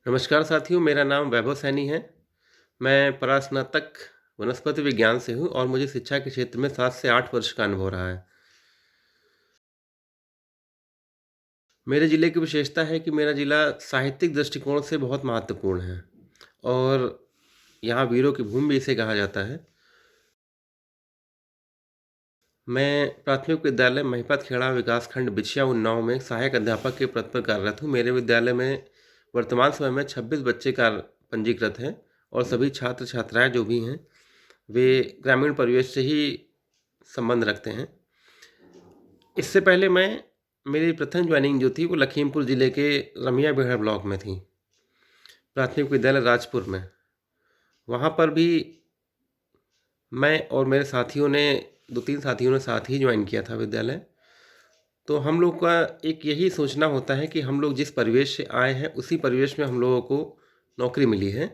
नमस्कार साथियों, मेरा नाम वैभव सैनी है। मैं परास्नातक वनस्पति विज्ञान से हूँ और मुझे शिक्षा के क्षेत्र में 7 से 8 वर्ष का अनुभव रहा है। मेरे ज़िले की विशेषता है कि मेरा ज़िला साहित्यिक दृष्टिकोण से बहुत महत्वपूर्ण है और यहाँ वीरों की भूमि भी इसे कहा जाता है। मैं प्राथमिक विद्यालय महिपत खेड़ा विकासखंड बिछिया उन्नाव में सहायक अध्यापक के पद पर कार्यरत हूँ। मेरे विद्यालय में वर्तमान समय में 26 बच्चे पंजीकृत हैं और सभी छात्र-छात्राएँ जो भी हैं, वे ग्रामीण परिवेश से ही संबंध रखते हैं। इससे पहले मेरी प्रथम जॉइनिंग जो थी वो लखीमपुर ज़िले के रमिया बेहड़ ब्लॉक में थी, प्राथमिक विद्यालय राजपुर में। वहाँ पर भी मैं और मेरे साथियों ने 2-3 साथियों ने साथ ही जॉइन किया था विद्यालय। तो हम लोग का एक यही सोचना होता है कि हम लोग जिस परिवेश से आए हैं, उसी परिवेश में हम लोगों को नौकरी मिली है।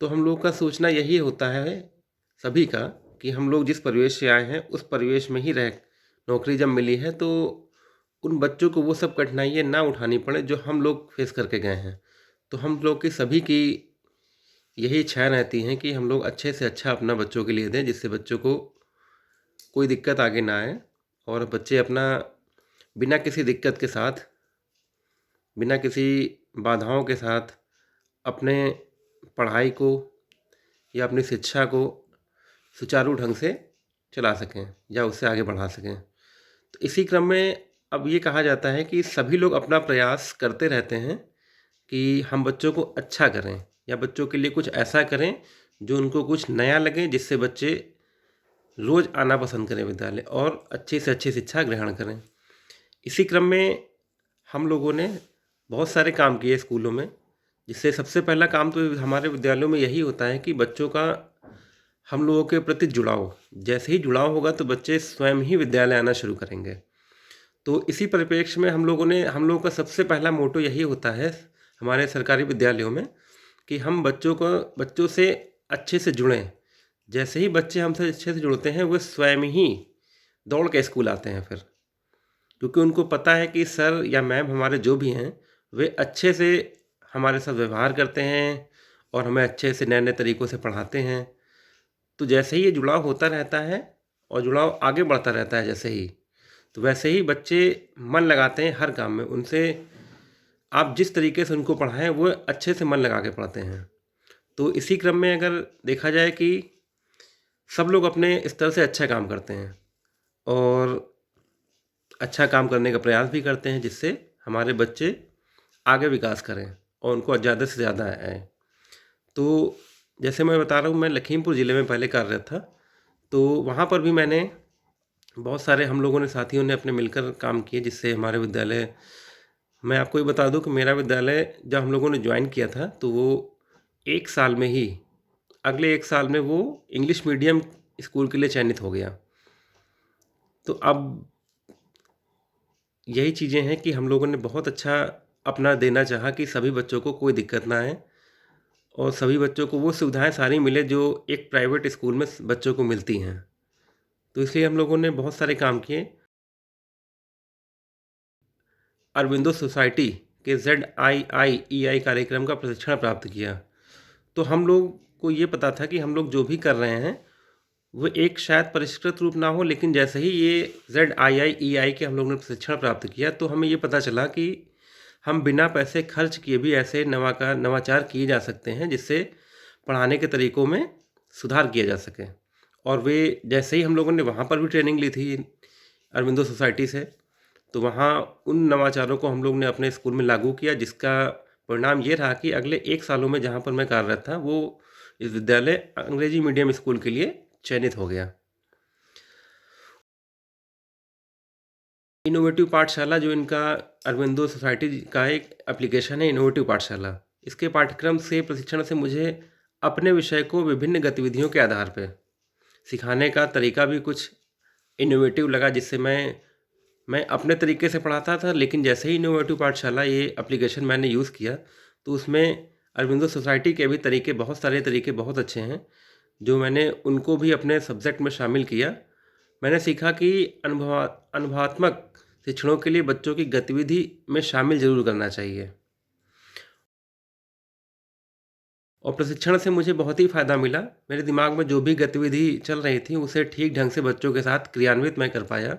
तो हम लोग का सोचना यही होता है सभी का कि हम लोग जिस परिवेश से आए हैं, उस परिवेश में ही रह नौकरी जब मिली है तो उन बच्चों को वो सब कठिनाइयाँ ना उठानी पड़े जो हम लोग फेस करके गए हैं। तो हम लोग की सभी की यही इच्छाएँ रहती हैं कि हम लोग अच्छे से अच्छा अपना बच्चों के लिए दें, जिससे बच्चों को कोई दिक्कत आगे ना आए और बच्चे अपना बिना किसी दिक्कत के साथ, बिना किसी बाधाओं के साथ अपने पढ़ाई को या अपनी शिक्षा को सुचारू ढंग से चला सकें या उससे आगे बढ़ा सकें। तो इसी क्रम में अब ये कहा जाता है कि सभी लोग अपना प्रयास करते रहते हैं कि हम बच्चों को अच्छा करें या बच्चों के लिए कुछ ऐसा करें जो उनको कुछ नया लगे, जिससे बच्चे रोज़ आना पसंद करें विद्यालय और अच्छी से अच्छी शिक्षा ग्रहण करें। इसी क्रम में हम लोगों ने बहुत सारे काम किए स्कूलों में, जिससे सबसे पहला काम तो हमारे विद्यालयों में यही होता है कि बच्चों का हम लोगों के प्रति जुड़ाव। जैसे ही जुड़ाव होगा तो बच्चे स्वयं ही विद्यालय आना शुरू करेंगे। तो इसी परिप्रेक्ष्य में हम लोगों का सबसे पहला मोटो यही होता है हमारे सरकारी विद्यालयों में कि हम बच्चों से अच्छे से जुड़ें। जैसे ही बच्चे हमसे अच्छे से जुड़ते हैं, वे स्वयं ही दौड़ के स्कूल आते हैं फिर। क्योंकि उनको पता है कि सर या मैम हमारे जो भी हैं, वे अच्छे से हमारे साथ व्यवहार करते हैं और हमें अच्छे से नए-नए तरीकों से पढ़ाते हैं। तो जैसे ही ये जुड़ाव होता रहता है और जुड़ाव आगे बढ़ता रहता है जैसे ही, तो वैसे ही बच्चे मन लगाते हैं हर काम में। उनसे आप जिस तरीके से उनको पढ़ाएँ, वो अच्छे से मन लगा के पढ़ते हैं। तो इसी क्रम में अगर देखा जाए कि सब लोग अपने स्तर से अच्छा काम करते हैं और अच्छा काम करने का प्रयास भी करते हैं, जिससे हमारे बच्चे आगे विकास करें और उनको ज़्यादा से ज़्यादा आएँ। तो जैसे मैं बता रहा हूँ, मैं लखीमपुर ज़िले में पहले कार्यरत था, तो वहाँ पर भी मैंने बहुत सारे हम लोगों ने साथियों ने अपने मिलकर काम किए, जिससे हमारे विद्यालय मैं आपको ये बता दूँ कि मेरा विद्यालय जब हम लोगों ने जॉइन किया था, तो वो 1 साल में ही अगले 1 साल में वो इंग्लिश मीडियम स्कूल के लिए चयनित हो गया। तो अब यही चीज़ें हैं कि हम लोगों ने बहुत अच्छा अपना देना चाहा कि सभी बच्चों को कोई दिक्कत ना आए और सभी बच्चों को वो सुविधाएँ सारी मिले जो एक प्राइवेट स्कूल में बच्चों को मिलती हैं। तो इसलिए हम लोगों ने बहुत सारे काम किए। अरबिंदो सोसाइटी के ZIIEI कार्यक्रम का प्रशिक्षण प्राप्त किया। तो हम लोग को ये पता था कि हम लोग जो भी कर रहे हैं, वो एक शायद परिष्कृत रूप ना हो, लेकिन जैसे ही ये ZIIEI के हम लोगों ने प्रशिक्षण प्राप्त किया, तो हमें ये पता चला कि हम बिना पैसे खर्च किए भी ऐसे नवाचार किए जा सकते हैं, जिससे पढ़ाने के तरीकों में सुधार किया जा सके। और वे जैसे ही हम लोगों ने वहाँ पर भी ट्रेनिंग ली थी अरबिंदो सोसाइटी से, तो वहाँ उन नवाचारों को हम लोग ने अपने स्कूल में लागू किया, जिसका परिणाम ये रहा कि अगले 1 सालों में जहाँ पर मैं कार्यरत था, वो इस विद्यालय अंग्रेजी मीडियम स्कूल के लिए चयनित हो गया। इनोवेटिव पाठशाला जो इनका अरबिंदो सोसाइटी का एक एप्लीकेशन है, इनोवेटिव पाठशाला। इसके पाठ्यक्रम से प्रशिक्षण से मुझे अपने विषय को विभिन्न गतिविधियों के आधार पे सिखाने का तरीका भी कुछ इनोवेटिव लगा, जिससे मैं अपने तरीके से पढ़ाता था, लेकिन जैसे ही इनोवेटिव पाठशाला ये एप्लीकेशन मैंने यूज़ किया, तो उसमें अरबिंदो सोसाइटी के भी तरीके बहुत सारे तरीके बहुत अच्छे हैं, जो मैंने उनको भी अपने सब्जेक्ट में शामिल किया। मैंने सीखा कि अनुभवात्मक शिक्षणों के लिए बच्चों की गतिविधि में शामिल ज़रूर करना चाहिए। और प्रशिक्षण से मुझे बहुत ही फ़ायदा मिला। मेरे दिमाग में जो भी गतिविधि चल रही थी, उसे ठीक ढंग से बच्चों के साथ क्रियान्वित मैं कर पाया।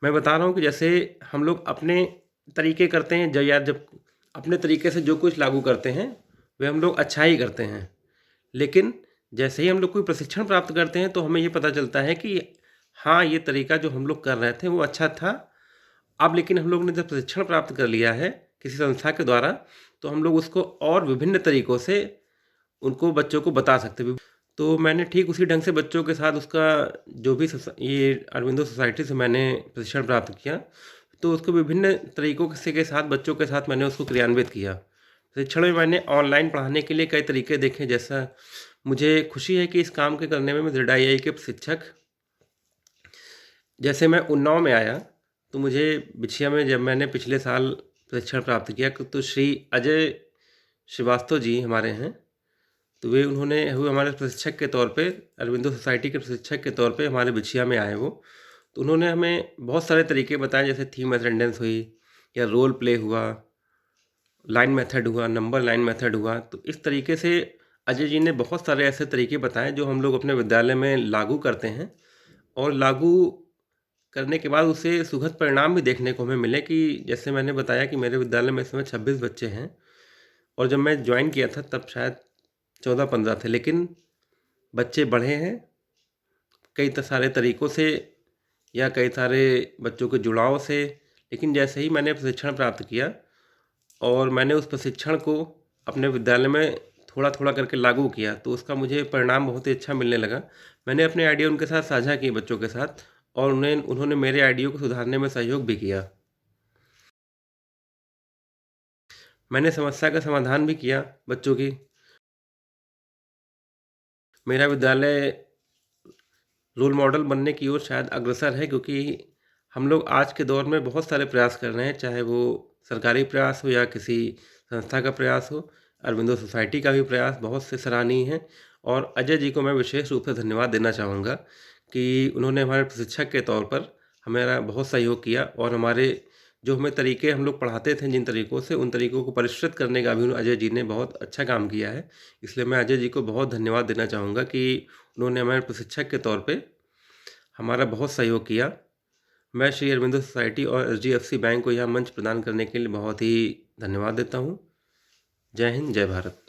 मैं बता रहा हूँ कि जैसे हम लोग अपने तरीके करते हैं, ज या जब अपने तरीके से जो कुछ लागू करते हैं, वे हम लोग अच्छा ही करते हैं। लेकिन जैसे ही हम लोग कोई प्रशिक्षण प्राप्त करते हैं, तो हमें ये पता चलता है कि हाँ, ये तरीका जो हम लोग कर रहे थे, वो अच्छा था। अब लेकिन हम लोग ने जब प्रशिक्षण प्राप्त कर लिया है किसी संस्था के द्वारा, तो हम लोग उसको और विभिन्न तरीकों से उनको बच्चों को बता सकते हैं। तो मैंने ठीक उसी ढंग से बच्चों के साथ उसका जो भी ये अरविंदो सोसाइटी से मैंने प्रशिक्षण प्राप्त किया, तो उसको विभिन्न तरीकों से के साथ बच्चों के साथ मैंने उसको क्रियान्वित किया। प्रशिक्षण में मैंने ऑनलाइन पढ़ाने के लिए कई तरीके देखे, जैसा मुझे खुशी है कि इस काम के करने में मैं ZII के प्रशिक्षक, जैसे मैं उन्नाव में आया, तो मुझे बिछिया में जब मैंने पिछले साल प्रशिक्षण प्राप्त किया, तो श्री अजय श्रीवास्तव जी हमारे हैं, तो वो हमारे प्रशिक्षक के तौर पे, अरविंदो सोसाइटी के प्रशिक्षक के तौर पे हमारे बिछिया में आए वो। तो उन्होंने हमें बहुत सारे तरीके बताए, जैसे थीम अटेंडेंस हुई, या रोल प्ले हुआ, लाइन मेथड हुआ, नंबर लाइन मेथड हुआ। तो इस तरीके से अजय जी ने बहुत सारे ऐसे तरीके बताए जो हम लोग अपने विद्यालय में लागू करते हैं, और लागू करने के बाद उसे सुखद परिणाम भी देखने को हमें मिले। कि जैसे मैंने बताया कि मेरे विद्यालय में इस समय 26 बच्चे हैं, और जब मैं ज्वाइन किया था तब शायद 14-15 थे, लेकिन बच्चे बढ़े हैं कई सारे तरीकों से, या कई सारे बच्चों के जुड़ाव से। लेकिन जैसे ही मैंने प्रशिक्षण प्राप्त किया और मैंने उस प्रशिक्षण को अपने विद्यालय में थोड़ा-थोड़ा करके लागू किया, तो उसका मुझे परिणाम बहुत ही अच्छा मिलने लगा। मैंने अपने आइडिया उनके साथ साझा किए बच्चों के साथ, और उन्होंने मेरे आइडिया को सुधारने में सहयोग भी किया। मैंने समस्या का समाधान भी किया बच्चों की। मेरा विद्यालय रोल मॉडल बनने की ओर शायद अग्रसर है, क्योंकि हम लोग आज के दौर में बहुत सारे प्रयास कर रहे हैं, चाहे वो सरकारी प्रयास हो या किसी संस्था का प्रयास हो। अरविंदो सोसाइटी का भी प्रयास बहुत से सराहनीय है, और अजय जी को मैं विशेष रूप से धन्यवाद देना चाहूँगा कि उन्होंने हमारे प्रशिक्षक के तौर पर हमारा बहुत सहयोग किया, और हमारे जो हमें तरीके हम लोग पढ़ाते थे जिन तरीकों से, उन तरीकों को परिष्कृत करने का भी अजय जी ने बहुत अच्छा काम किया है। इसलिए मैं अजय जी को बहुत धन्यवाद देना चाहूँगा कि उन्होंने हमारे प्रशिक्षक के तौर पे हमारा बहुत सहयोग किया। मैं श्री अरविंदो सोसाइटी और HDFC बैंक को यह मंच प्रदान करने के लिए बहुत ही धन्यवाद देता हूँ। जय हिंद, जय भारत।